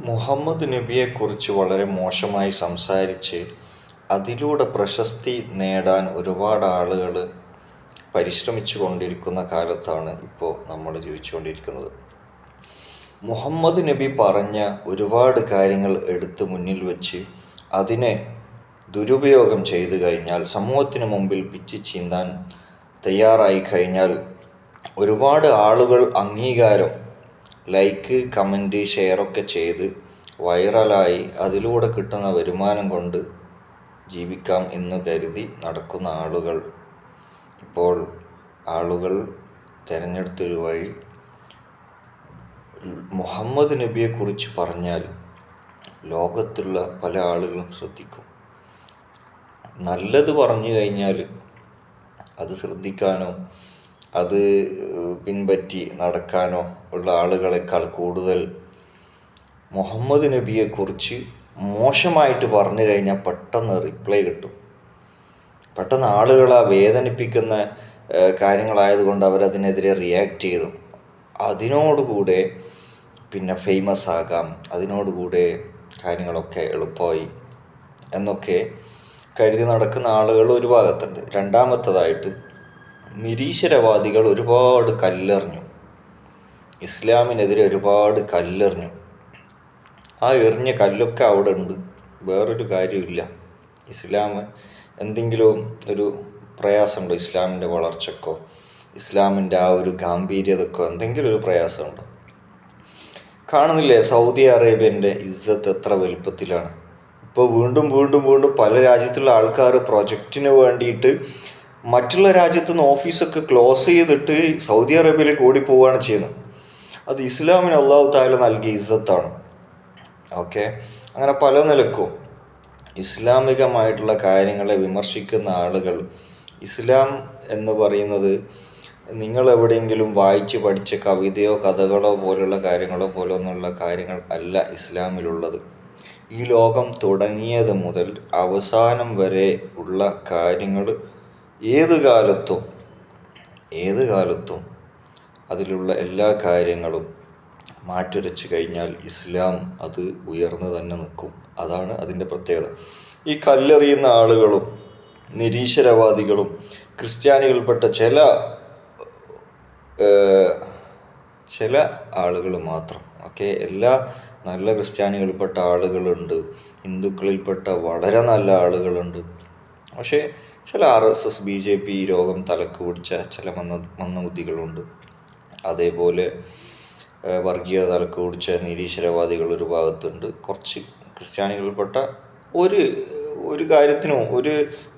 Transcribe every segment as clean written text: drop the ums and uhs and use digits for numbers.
മുഹമ്മദ് നബിയെക്കുറിച്ച് വളരെ മോശമായി സംസാരിച്ച് അതിലൂടെ പ്രശസ്തി നേടാൻ ഒരുപാട് ആളുകൾ പരിശ്രമിച്ചു കൊണ്ടിരിക്കുന്ന കാലത്താണ് ഇപ്പോൾ നമ്മൾ ജീവിച്ചുകൊണ്ടിരിക്കുന്നത്. മുഹമ്മദ് നബി പറഞ്ഞ ഒരുപാട് കാര്യങ്ങൾ എടുത്ത് മുന്നിൽ വെച്ച് അതിനെ ദുരുപയോഗം ചെയ്തു കഴിഞ്ഞാൽ, സമൂഹത്തിന് മുമ്പിൽ പിച്ചി ചീന്താൻ തയ്യാറായി കഴിഞ്ഞാൽ, ഒരുപാട് ആളുകൾ അംഗീകാരം, ലൈക്ക്, കമൻറ്റ്, ഷെയറൊക്കെ ചെയ്ത് വൈറലായി അതിലൂടെ കിട്ടുന്ന വരുമാനം കൊണ്ട് ജീവിക്കാം എന്ന് കരുതി നടക്കുന്ന ഇപ്പോൾ ആളുകൾ തിരഞ്ഞെടുത്തൊരു വഴി, മുഹമ്മദ് നബിയെക്കുറിച്ച് പറഞ്ഞാൽ ലോകത്തുള്ള പല ആളുകളും ശ്രദ്ധിക്കും. നല്ലത് പറഞ്ഞു കഴിഞ്ഞാൽ അത് ശ്രദ്ധിക്കാനോ അത് പിൻപറ്റി നടക്കാനോ ഉള്ള ആളുകളെക്കാൾ കൂടുതൽ മുഹമ്മദ് നബിയെക്കുറിച്ച് മോശമായിട്ട് പറഞ്ഞു കഴിഞ്ഞാൽ പെട്ടെന്ന് റിപ്ലൈ കിട്ടും. പെട്ടെന്ന് ആളുകളെ വേദനിപ്പിക്കുന്ന കാര്യങ്ങളായതുകൊണ്ട് അവരതിനെതിരെ റിയാക്ട് ചെയ്തു. അതിനോടുകൂടെ പിന്നെ ഫേമസ് ആകാം, അതിനോടുകൂടെ കാര്യങ്ങളൊക്കെ എളുപ്പമായി എന്നൊക്കെ കരുതി നടക്കുന്ന ആളുകൾ ഒരു ഭാഗത്തുണ്ട്. രണ്ടാമത്തതായിട്ട് നിരീശ്വരവാദികൾ ഒരുപാട് കല്ലെറിഞ്ഞു, ഇസ്ലാമിനെതിരെ ഒരുപാട് കല്ലെറിഞ്ഞു. ആ എറിഞ്ഞ കല്ലൊക്കെ അവിടെ ഉണ്ട്, വേറൊരു കാര്യമില്ല. ഇസ്ലാം എന്തെങ്കിലും ഒരു പ്രയാസമുണ്ടോ? ഇസ്ലാമിൻ്റെ വളർച്ചക്കോ ഇസ്ലാമിൻ്റെ ആ ഒരു ഗാംഭീര്യതക്കോ എന്തെങ്കിലും ഒരു പ്രയാസമുണ്ടോ? കാണുന്നില്ലേ സൗദി അറേബ്യൻ്റെ ഇസ്സത്ത് എത്ര വലുപ്പത്തിലാണ്. ഇപ്പോൾ വീണ്ടും വീണ്ടും വീണ്ടും പല രാജ്യത്തുള്ള ആൾക്കാർ പ്രൊജക്റ്റിന് വേണ്ടിയിട്ട് മറ്റുള്ള രാജ്യത്തു നിന്ന് ഓഫീസൊക്കെ ക്ലോസ് ചെയ്തിട്ട് സൗദി അറേബ്യയിലേക്ക് ഓടിപ്പോവുകയാണ് ചെയ്യുന്നത്. അത് ഇസ്ലാമിന് അല്ലാഹു തആല നൽകിയ ഇസ്സത്താണ്. ഓക്കെ, അങ്ങനെ പല നിലക്കും ഇസ്ലാമികമായിട്ടുള്ള കാര്യങ്ങളെ വിമർശിക്കുന്ന ആളുകൾ, ഇസ്ലാം എന്ന് പറയുന്നത് നിങ്ങൾ എവിടെയെങ്കിലും വായിച്ച് പഠിച്ച കവിതയോ കഥകളോ പോലുള്ള കാര്യങ്ങളോ പോലൊന്നുള്ള കാര്യങ്ങൾ അല്ല ഇസ്ലാമിലുള്ളത്. ഈ ലോകം തുടങ്ങിയത് മുതൽ അവസാനം വരെ ഉള്ള കാര്യങ്ങൾ ഏത് കാലത്തും അതിലുള്ള എല്ലാ കാര്യങ്ങളും മാറ്റുരച്ച് കഴിഞ്ഞാൽ ഇസ്ലാം അത് ഉയർന്നു തന്നെ നിൽക്കും. അതാണ് അതിൻ്റെ പ്രത്യേകത. ഈ കല്ലെറിയുന്ന ആളുകളും നിരീശ്വരവാദികളും ക്രിസ്ത്യാനികൾപ്പെട്ട ചില ആളുകൾ മാത്രം, ഓക്കെ, എല്ലാ നല്ല ക്രിസ്ത്യാനികൾപ്പെട്ട ആളുകളുണ്ട്, ഹിന്ദുക്കളിൽപ്പെട്ട വളരെ നല്ല ആളുകളുണ്ട്. പക്ഷേ ചില RSS BJP രോഗം തലക്ക് പിടിച്ച ചില മന്ദബുദ്ധികളുണ്ട്. അതേപോലെ വർഗീയത തലക്ക് പിടിച്ച നിരീശ്വരവാദികൾ ഒരു ഭാഗത്തുണ്ട്. കുറച്ച് ക്രിസ്ത്യാനികൾപ്പെട്ട ഒരു കാര്യത്തിനും ഒരു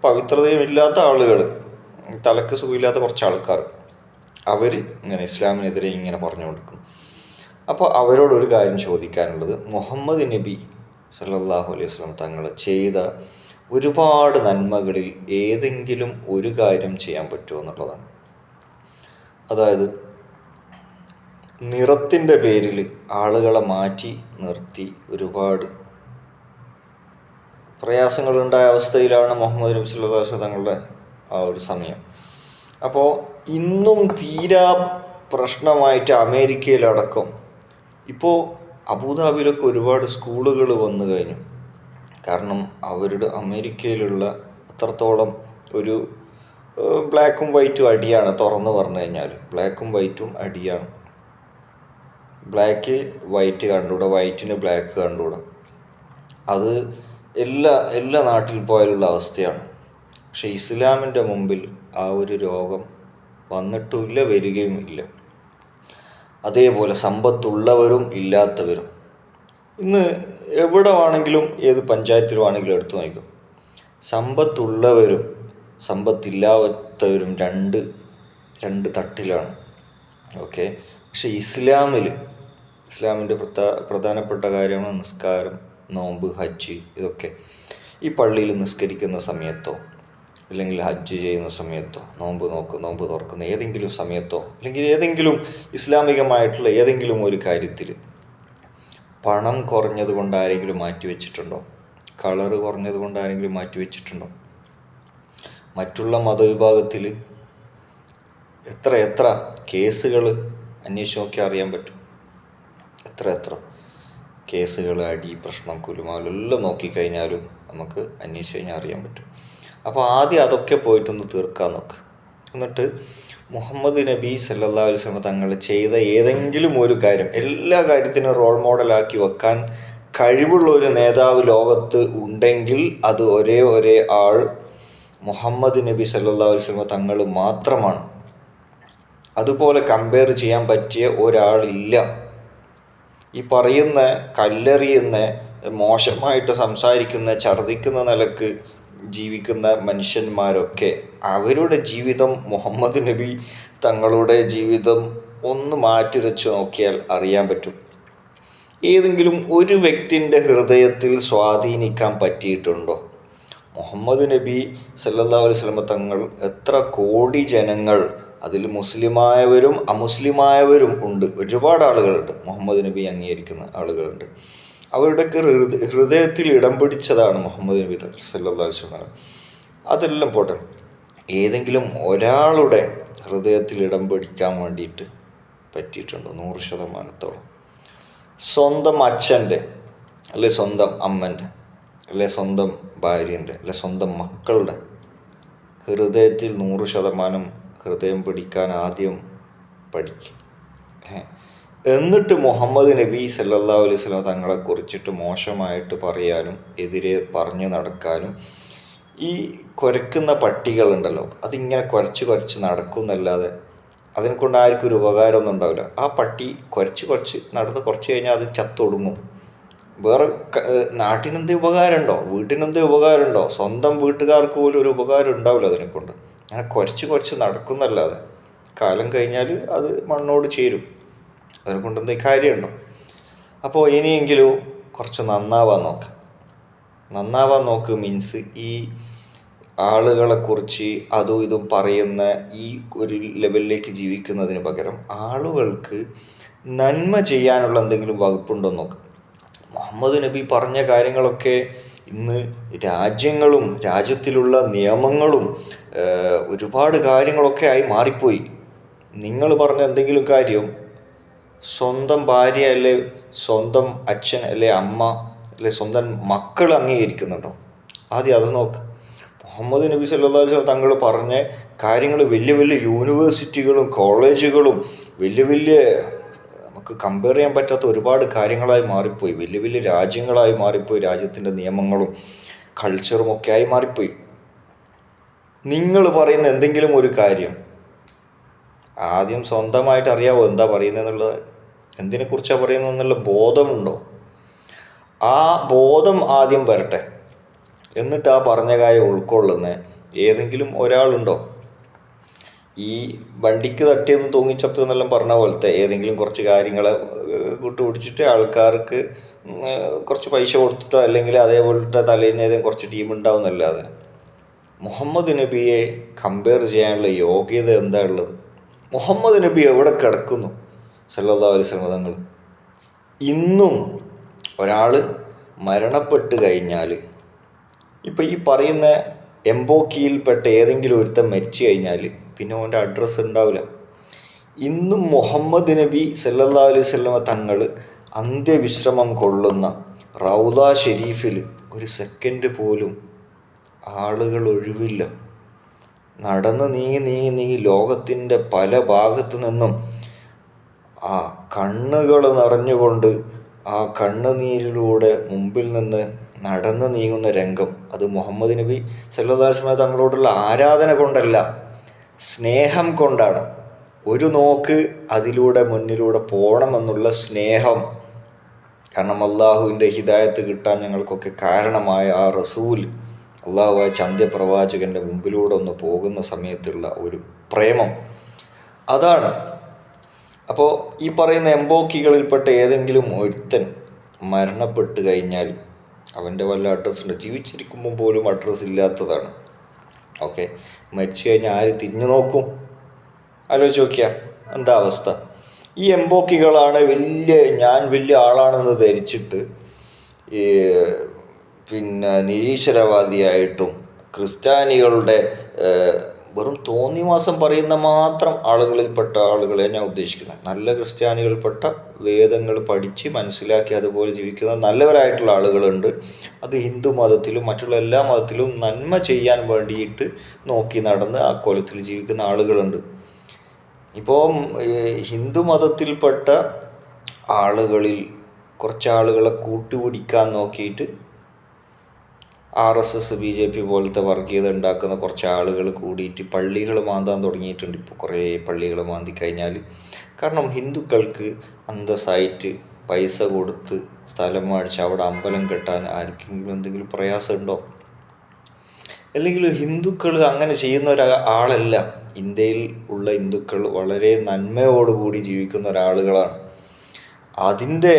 പവിത്രതയും ഇല്ലാത്ത ആളുകൾ, തലക്ക് സുഖമില്ലാത്ത കുറച്ച് ആൾക്കാർ, അവർ ഇങ്ങനെ ഇസ്ലാമിനെതിരെ ഇങ്ങനെ പറഞ്ഞു കൊടുക്കുന്നു. അപ്പോൾ അവരോടൊരു കാര്യം ചോദിക്കാനുള്ളത്, മുഹമ്മദ് നബി സല്ലല്ലാഹു അലൈഹി വസല്ലം തങ്ങൾ ചെയ്ത ഒരുപാട് നന്മകളിൽ ഏതെങ്കിലും ഒരു കാര്യം ചെയ്യാൻ പറ്റുമോ എന്നുള്ളതാണ്. അതായത് നിറത്തിൻ്റെ പേരിൽ ആളുകളെ മാറ്റി നിർത്തി ഒരുപാട് പ്രയാസങ്ങളുണ്ടായ അവസ്ഥയിലാണ് മുഹമ്മദ് നബി സല്ലല്ലാഹു അലൈഹി വസല്ലം തങ്ങളുടെ ആ ഒരു സമയം. അപ്പോൾ ഇന്നും തീരാ പ്രശ്നമായിട്ട് അമേരിക്കയിലടക്കം ഇപ്പോൾ അബുദാബിയിലൊക്കെ ഒരുപാട് സ്കൂളുകൾ വന്നു കഴിഞ്ഞു. കാരണം അവരുടെ അമേരിക്കയിലുള്ള അത്രത്തോളം ഒരു ബ്ലാക്കും വൈറ്റും അടിയാണ്. തുറന്ന് പറഞ്ഞു കഴിഞ്ഞാൽ ബ്ലാക്കും വൈറ്റും അടിയാണ്. ബ്ലാക്ക് വൈറ്റ് കണ്ടുകൂടാ, വൈറ്റിന് ബ്ലാക്ക് കണ്ടുകൂടാ. അത് എല്ലാ നാട്ടിൽ പോയാലുള്ള അവസ്ഥയാണ്. പക്ഷെ ഇസ്ലാമിൻ്റെ മുമ്പിൽ ആ ഒരു രോഗം വന്നിട്ടുമില്ല, വരികയും ഇല്ല. അതേപോലെ സമ്പത്തുള്ളവരും ഇല്ലാത്തവരും, ഇന്ന് എവിടെ വേണമെങ്കിലും ഏത് പഞ്ചായത്തിലുമാണെങ്കിലും എടുത്തു നോക്കും, സമ്പത്തുള്ളവരും സമ്പത്തില്ലാത്തവരും രണ്ട് തട്ടിലാണ്. ഓക്കെ, പക്ഷെ ഇസ്ലാമിൻ്റെ പ്രധാനപ്പെട്ട കാര്യമാണ് നിസ്കാരം, നോമ്പ്, ഹജ്ജ്. ഇതൊക്കെ ഈ പള്ളിയിൽ നിസ്കരിക്കുന്ന സമയത്തോ അല്ലെങ്കിൽ ഹജ്ജ് ചെയ്യുന്ന സമയത്തോ, നോമ്പ് തുറക്കുന്ന ഏതെങ്കിലും സമയത്തോ, അല്ലെങ്കിൽ ഏതെങ്കിലും ഇസ്ലാമികമായിട്ടുള്ള ഏതെങ്കിലും ഒരു കാര്യത്തിൽ പണം കുറഞ്ഞത് കൊണ്ട് ആരെങ്കിലും മാറ്റിവെച്ചിട്ടുണ്ടോ? കളറ് കുറഞ്ഞത് കൊണ്ട് ആരെങ്കിലും മാറ്റിവെച്ചിട്ടുണ്ടോ? മറ്റുള്ള മതവിഭാഗത്തിൽ എത്ര കേസുകൾ അന്വേഷിച്ച് നോക്കിയാൽ അറിയാൻ പറ്റും. എത്ര കേസുകൾ, അടി, പ്രശ്നം, കുലുമാലെല്ലാം നോക്കിക്കഴിഞ്ഞാലും നമുക്ക് അന്വേഷിച്ച് കഴിഞ്ഞാൽ അറിയാൻ പറ്റും. അപ്പോൾ ആദ്യം അതൊക്കെ പോയിട്ടൊന്ന് തീർക്കാൻ നോക്ക്. എന്നിട്ട് മുഹമ്മദ് നബി സല്ലല്ലാഹു അലൈഹി വസല്ലം തങ്ങൾ ചെയ്ത ഏതെങ്കിലും ഒരു കാര്യം, എല്ലാ കാര്യത്തിനും റോൾ മോഡലാക്കി വെക്കാൻ കഴിവുള്ള ഒരു നേതാവ് ലോകത്ത് ഉണ്ടെങ്കിൽ അത് ഒരേ ആൾ മുഹമ്മദ് നബി സല്ലല്ലാഹു അലൈഹി വസല്ലം തങ്ങൾ മാത്രമാണ്. അതുപോലെ കമ്പയർ ചെയ്യാൻ പറ്റിയ ഒരാളില്ല. ഈ പറയുന്ന കല്ലെറിയുന്ന, മോശമായിട്ട് സംസാരിക്കുന്ന, ഛർദ്ദിക്കുന്ന നിലക്ക് ജീവിക്കുന്ന മനുഷ്യന്മാരൊക്കെ അവരുടെ ജീവിതം മുഹമ്മദ് നബി തങ്ങളുടെ ജീവിതം ഒന്ന് മാറ്റിവെച്ച് നോക്കിയാൽ അറിയാൻ പറ്റും. ഏതെങ്കിലും ഒരു വ്യക്തിൻ്റെ ഹൃദയത്തിൽ സ്വാധീനിക്കാൻ പറ്റിയിട്ടുണ്ടോ? മുഹമ്മദ് നബി സല്ലല്ലാഹു അലൈഹി വസല്ലം തങ്ങൾ എത്ര കോടി ജനങ്ങൾ, അതിൽ മുസ്ലിമായവരും അമുസ്ലിമായവരും ഉണ്ട്, ഒരുപാട് ആളുകളുണ്ട്, മുഹമ്മദ് നബി അംഗീകരിക്കുന്ന ആളുകളുണ്ട്. അവരുടെയൊക്കെ ഹൃദയത്തിൽ ഇടം പിടിച്ചതാണ് മുഹമ്മദ് നബി സല്ലല്ലാഹു അലൈഹി വസല്ലം. അതെല്ലാം പോട്ടെ, ഏതെങ്കിലും ഒരാളുടെ ഹൃദയത്തിൽ ഇടം പിടിക്കാൻ വേണ്ടിയിട്ട് പറ്റിയിട്ടുണ്ടോ? 100%. സ്വന്തം അച്ഛൻ്റെ, അല്ലെ സ്വന്തം അമ്മൻ്റെ, അല്ലെ സ്വന്തം ഭാര്യൻ്റെ, അല്ലെ സ്വന്തം മക്കളുടെ ഹൃദയത്തിൽ 100% ഹൃദയം പിടിക്കാൻ ആദ്യം പഠിക്കും. എന്നിട്ട് മുഹമ്മദ് നബി സല്ലല്ലാഹു അലൈഹി വസല്ലം തങ്ങളെ കുറിച്ചിട്ട് മോശമായിട്ട് പറയാനും എതിരെ പറഞ്ഞു നടക്കാനും, ഈ കുരക്കുന്ന പട്ടികളുണ്ടല്ലോ, അതിങ്ങനെ കുരച്ച് നടക്കുന്നല്ലാതെ അതിനെ കൊണ്ട് ആർക്കും ഒരു ഉപകാരമൊന്നും ഉണ്ടാവില്ല. ആ പട്ടി കുരച്ച് നടന്ന് കുറച്ച് കഴിഞ്ഞാൽ അത് ചത്തൊടുങ്ങും. വേറെ നാട്ടിനെന്തേ ഉപകാരമുണ്ടോ? വീട്ടിനെന്തേ ഉപകാരമുണ്ടോ? സ്വന്തം വീട്ടുകാർക്ക് പോലും ഒരു ഉപകാരം ഉണ്ടാവില്ല അതിനെക്കൊണ്ട്. അങ്ങനെ കുരച്ച് നടക്കുന്നല്ലാതെ കാലം കഴിഞ്ഞാൽ അത് മണ്ണോട് ചേരും. അതിനെക്കൊണ്ട് എന്തെങ്കിലും കാര്യമുണ്ടോ? അപ്പോൾ ഇനിയെങ്കിലും കുറച്ച് നന്നാവാൻ നോക്ക്. മീൻസ് ഈ ആളുകളെക്കുറിച്ച് അതും ഇതും പറയുന്ന ഈ ഒരു ലെവലിലേക്ക് ജീവിക്കുന്നതിന് പകരം ആളുകൾക്ക് നന്മ ചെയ്യാനുള്ള എന്തെങ്കിലും വകുപ്പുണ്ടോ നോക്ക്. മുഹമ്മദ് നബി പറഞ്ഞ കാര്യങ്ങളൊക്കെ ഇന്ന് രാജ്യങ്ങളും രാജ്യത്തിലുള്ള നിയമങ്ങളും ഒരുപാട് കാര്യങ്ങളൊക്കെ ആയി മാറിപ്പോയി. നിങ്ങൾ പറഞ്ഞ എന്തെങ്കിലും കാര്യം സ്വന്തം ഭാര്യ, അല്ലെ സ്വന്തം അച്ഛൻ, അല്ലെ അമ്മ, അല്ലെ സ്വന്തം മക്കൾ അംഗീകരിക്കുന്നുണ്ടോ? ആദ്യം അത് നോക്ക്. മുഹമ്മദ് നബി സല്ലല്ലാഹു അലൈഹി വസല്ലം തങ്ങൾ പറഞ്ഞ കാര്യങ്ങൾ വലിയ യൂണിവേഴ്സിറ്റികളും കോളേജുകളും വലിയ നമുക്ക് കമ്പയർ ചെയ്യാൻ പറ്റാത്ത ഒരുപാട് കാര്യങ്ങളായി മാറിപ്പോയി. വലിയ രാജ്യങ്ങളായി മാറിപ്പോയി. രാജ്യത്തിൻ്റെ നിയമങ്ങളും കൾച്ചറും ഒക്കെ ആയി മാറിപ്പോയി. നിങ്ങൾ പറയുന്ന എന്തെങ്കിലും ഒരു കാര്യം ആദ്യം സ്വന്തമായിട്ട് അറിയാവോ എന്താ പറയുന്നതെന്നുള്ളത്, എന്തിനെക്കുറിച്ചാണ് പറയുന്നതെന്നുള്ള ബോധമുണ്ടോ? ആ ബോധം ആദ്യം വരട്ടെ. എന്നിട്ട് ആ പറഞ്ഞ കാര്യം ഉൾക്കൊള്ളുന്ന ഏതെങ്കിലും ഒരാളുണ്ടോ? ഈ വണ്ടിക്ക് തട്ടിയെന്ന് തൂങ്ങിച്ചത്ത് എന്നെല്ലാം പറഞ്ഞ പോലത്തെ ഏതെങ്കിലും കുറച്ച് കാര്യങ്ങളെ കൂട്ടുപിടിച്ചിട്ട് ആൾക്കാർക്ക് കുറച്ച് പൈസ കൊടുത്തിട്ടോ അല്ലെങ്കിൽ അതേപോലത്തെ തലേന്ന് ഏതെങ്കിലും കുറച്ച് ടീം ഉണ്ടാവും എന്നല്ലാതെ മുഹമ്മദ് നബിയെ കമ്പയർ ചെയ്യാനുള്ള യോഗ്യത എന്താ ഉള്ളത്? മുഹമ്മദ് നബി എവിടെ കിടക്കുന്നു സല്ലല്ലാഹു അലൈഹി വസല്ലം തങ്ങൾ? ഇന്നും ഒരാൾ മരണപ്പെട്ട് കഴിഞ്ഞാൽ, ഇപ്പം ഈ പറയുന്ന എംബോക്കിയിൽപ്പെട്ട ഏതെങ്കിലും ഒരുത്തൻ മരിച്ചു കഴിഞ്ഞാൽ പിന്നെ അവൻ്റെ അഡ്രസ്സ് ഉണ്ടാവില്ല. ഇന്നും മുഹമ്മദ് നബി സല്ലല്ലാഹു അലൈഹി വസല്ലം തങ്ങൾ അന്ത്യവിശ്രമം കൊള്ളുന്ന റൗദ ഷെരീഫിൽ ഒരു സെക്കൻഡ് പോലും ആളുകൾ ഒഴിവില്ല. നടന്ന് നീങ്ങി ലോകത്തിൻ്റെ പല ഭാഗത്തു നിന്നും ആ കണ്ണുകൾ നിറഞ്ഞുകൊണ്ട് ആ കണ്ണുനീരിലൂടെ മുമ്പിൽ നിന്ന് നടന്നു നീങ്ങുന്ന രംഗം, അത് മുഹമ്മദ് നബി സല്ലല്ലാഹു അലൈഹി വസല്ലം തങ്ങളോടുള്ള ആരാധന കൊണ്ടല്ല, സ്നേഹം കൊണ്ടാണ്. ഒരു നോക്ക് അതിലൂടെ മുന്നിലൂടെ പോകണമെന്നുള്ള സ്നേഹം. കാരണം അള്ളാഹുവിൻ്റെ ഹിദായത്ത് കിട്ടാൻ ഞങ്ങൾക്കൊക്കെ കാരണമായ ആ റസൂൽ, അള്ളാഹുവായ ചന്ത്യപ്രവാചകൻ്റെ മുമ്പിലൂടെ ഒന്ന് പോകുന്ന സമയത്തുള്ള ഒരു പ്രേമം, അതാണ്. അപ്പോൾ ഈ പറയുന്ന എംബോക്കികളിൽപ്പെട്ട ഏതെങ്കിലും ഒരുത്തൻ മരണപ്പെട്ട് കഴിഞ്ഞാൽ അവൻ്റെ വല്ല അഡ്രസ്സ് ഉണ്ട്? ജീവിച്ചിരിക്കുമ്പോൾ പോലും അഡ്രസ്സ് ഇല്ലാത്തതാണ്. ഓക്കെ, മരിച്ചു കഴിഞ്ഞാൽ ആര് തിരിഞ്ഞു നോക്കും? ആലോചിച്ച് നോക്കിയാൽ എന്താ അവസ്ഥ? ഈ എംബോക്കികളാണ് ഞാൻ വലിയ ആളാണെന്ന് ധരിച്ചിട്ട് പിന്നെ നിരീശ്വരവാദിയായിട്ടും ക്രിസ്ത്യാനികളുടെ വെറും തോന്നിവാസം പറയുന്ന മാത്രം ആളുകളിൽപ്പെട്ട ആളുകളെ ഞാൻ ഉദ്ദേശിക്കുന്നത്. നല്ല ക്രിസ്ത്യാനികൾപ്പെട്ട വേദങ്ങൾ പഠിച്ച് മനസ്സിലാക്കി അതുപോലെ ജീവിക്കുന്ന നല്ലവരായിട്ടുള്ള ആളുകളുണ്ട്. അത് ഹിന്ദു മതത്തിലും മറ്റുള്ള എല്ലാ മതത്തിലും നന്മ ചെയ്യാൻ വേണ്ടിയിട്ട് നോക്കി നടന്ന് ആ കോലത്തിൽ ജീവിക്കുന്ന ആളുകളുണ്ട്. ഇപ്പോൾ ഹിന്ദു മതത്തിൽപ്പെട്ട ആളുകളിൽ കുറച്ച് ആളുകളെ കൂട്ടുപിടിക്കാൻ നോക്കിയിട്ട് RSS BJP പോലത്തെ വർഗീയത ഉണ്ടാക്കുന്ന കുറച്ച് ആളുകൾ കൂടിയിട്ട് പള്ളികൾ മാന്താൻ തുടങ്ങിയിട്ടുണ്ട്. ഇപ്പോൾ കുറേ പള്ളികൾ മാന്തി കഴിഞ്ഞാൽ, കാരണം ഹിന്ദുക്കൾക്ക് അന്തസ്സായിട്ട് പൈസ കൊടുത്ത് സ്ഥലം മേടിച്ച് അവിടെ അമ്പലം കെട്ടാൻ ആർക്കെങ്കിലും എന്തെങ്കിലും പ്രയാസമുണ്ടോ? അല്ലെങ്കിൽ ഹിന്ദുക്കൾ അങ്ങനെ ചെയ്യുന്ന ഒരാളല്ല. ഇന്ത്യയിൽ ഉള്ള ഹിന്ദുക്കൾ വളരെ നന്മയോടുകൂടി ജീവിക്കുന്ന ഒരാളുകളാണ്. അതിൻ്റെ